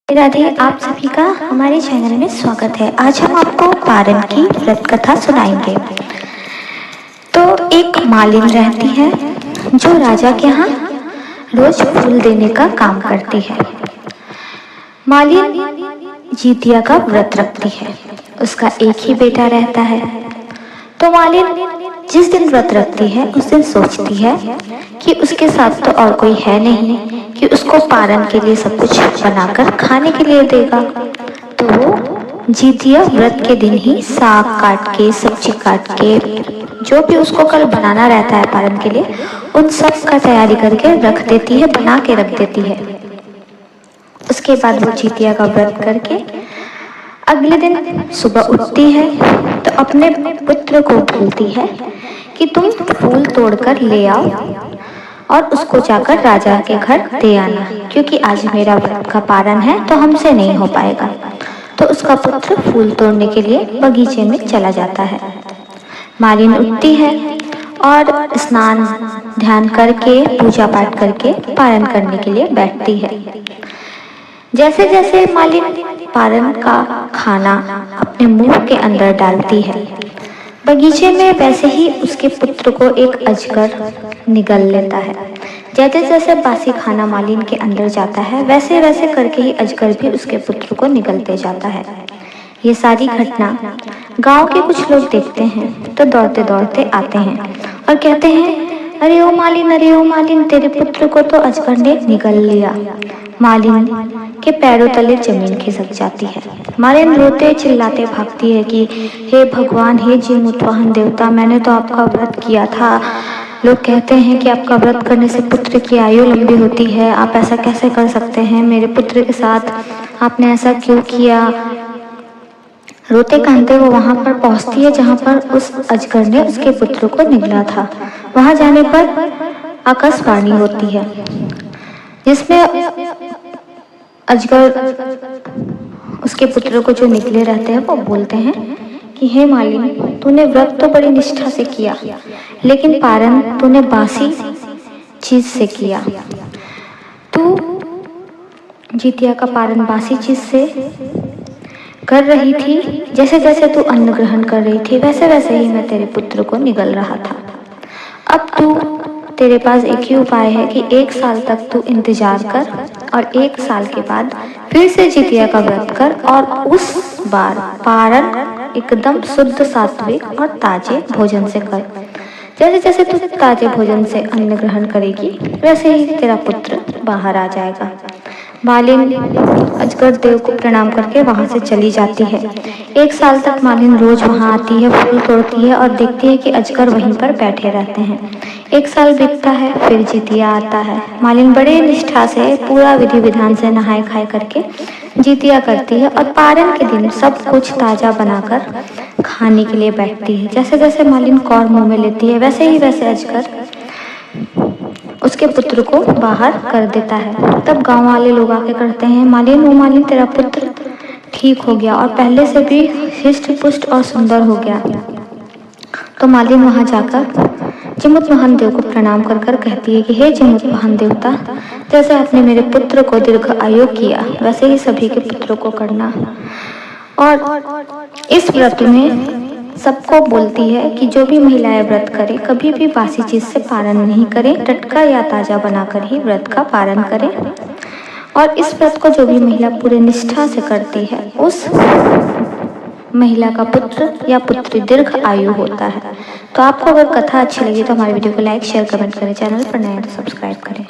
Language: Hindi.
राधे, आप सभी का हमारे चैनल में स्वागत है। आज हम आपको पारन की व्रत कथा सुनाएंगे। तो एक मालिन रहती है जो राजा के यहाँ रोज फूल देने का काम करती है। मालिन जीतिया का व्रत रखती है। उसका एक ही बेटा रहता है। तो मालिन जिस दिन व्रत रखती है उस दिन सोचती है कि उसके साथ तो और कोई है नहीं कि उसको पारन के लिए सब कुछ बनाकर खाने के लिए देगा। तो वो जीतिया व्रत के दिन ही साग काट के, सब्जी काट के, जो भी उसको कल बनाना रहता है पारन के लिए, उन सब का तैयारी करके रख देती है, बना के रख देती है। उसके बाद वो जीतिया का व्रत करके अगले दिन सुबह उठती है तो अपने पुत्र को बोलती है कि तुम फूल तोड़कर ले आओ और उसको जाकर राजा के घर दे आना, क्योंकि आज मेरा व्रत का पारण है तो हमसे नहीं हो पाएगा। तो उसका पुत्र फूल तोड़ने के लिए बगीचे में चला जाता है। मालिन उठती है और स्नान ध्यान करके, पूजा पाठ करके पारण करने के लिए बैठती है। जैसे जैसे मालिन पारन का खाना अपने मुंह के अंदर डालती है, बगीचे में वैसे ही उसके पुत्र को एक अजगर निगल लेता है। जैसे जैसे बासी खाना मालिन के अंदर जाता है, वैसे वैसे करके ही अजगर भी उसके पुत्र को निगलते जाता है। ये सारी घटना गांव के कुछ लोग देखते हैं तो दौड़ते दौड़ते आते हैं और कहते हैं, अरे ओ मालिन, तेरे पुत्र को तो अजगर ने निगल लिया। मालिन के पैरों तले जमीन खिसक जाती है। मालिन रोते चिल्लाते भागती है कि हे भगवान, हे जीमूतवाहन देवता, मैंने तो आपका व्रत किया था। लोग कहते हैं कि आपका व्रत करने से पुत्र की आयु लंबी होती है। आप ऐसा कैसे कर सकते हैं? मेरे पुत्र के साथ आपने ऐसा क्यों किया? रोते कांदते वो वहां पर पहुंचती है जहां पर उस अजगर ने उसके पुत्र को निगला था। वहां जाने पर आकाशवाणी होती है जिसमें अजगर उसके पुत्र को जो निकले रहते हैं वो बोलते हैं कि हे मालिन, तूने व्रत तो बड़ी निष्ठा से किया, लेकिन पारण तूने बासी चीज से किया। तू जीतिया का पारण बासी चीज से कर रही थी। जैसे जैसे तू अन्न ग्रहण कर रही थी वैसे वैसे ही मैं तेरे पुत्र को निगल रहा था। अब तेरे पास एक ही उपाय है कि 1 साल तक तू इंतजार कर और 1 साल के बाद फिर से जीतिया का व्रत कर और उस बार पारण एकदम शुद्ध, सात्विक और ताजे भोजन से कर। जैसे जैसे तू ताजे भोजन से अन्न ग्रहण करेगी वैसे ही तेरा पुत्र बाहर आ जाएगा। मालिन अजगर देव को प्रणाम करके वहां से चली जाती है। 1 साल तक मालिन रोज वहां आती है, फूल तोड़ती है और देखती है कि अजगर वहीं पर बैठे रहते हैं। 1 साल बीतता है, फिर जीतिया आता है। मालिन बड़े निष्ठा से पूरा विधि विधान से नहाए खाए करके जीतिया करती है और पारण के दिन सब कुछ ताजा बनाकर खाने के लिए बैठती है। जैसे जैसे मालिन कौर मुंह में लेती है वैसे ही वैसे अजगर उसके पुत्र को बाहर कर देता है। तब गांव वाले लोग आके करते हैं, मालिन, ओ मालिन, तेरा पुत्र ठीक हो गया और पहले से भी हिष्ट पुष्ट और सुंदर हो गया। तो मालिन वहां जाकर जीमूतवाहन देव को प्रणाम कर कर कहती है कि हे जीमूतवाहन देवता, जैसे आपने मेरे पुत्र को दीर्घ आयु किया वैसे ही सभी के पुत्रों को करना। और इस व्रत में सबको बोलती है कि जो भी महिलाएं व्रत करें कभी भी बासी चीज से पारण नहीं करें, टटका या ताजा बनाकर ही व्रत का पारण करें। और इस व्रत को जो भी महिला पूरे निष्ठा से करती है उस महिला का पुत्र या पुत्री दीर्घ आयु होता है। तो आपको अगर कथा अच्छी लगी तो हमारे वीडियो को लाइक, शेयर, कमेंट करें। चैनल पर नए हैं तो सब्सक्राइब करें।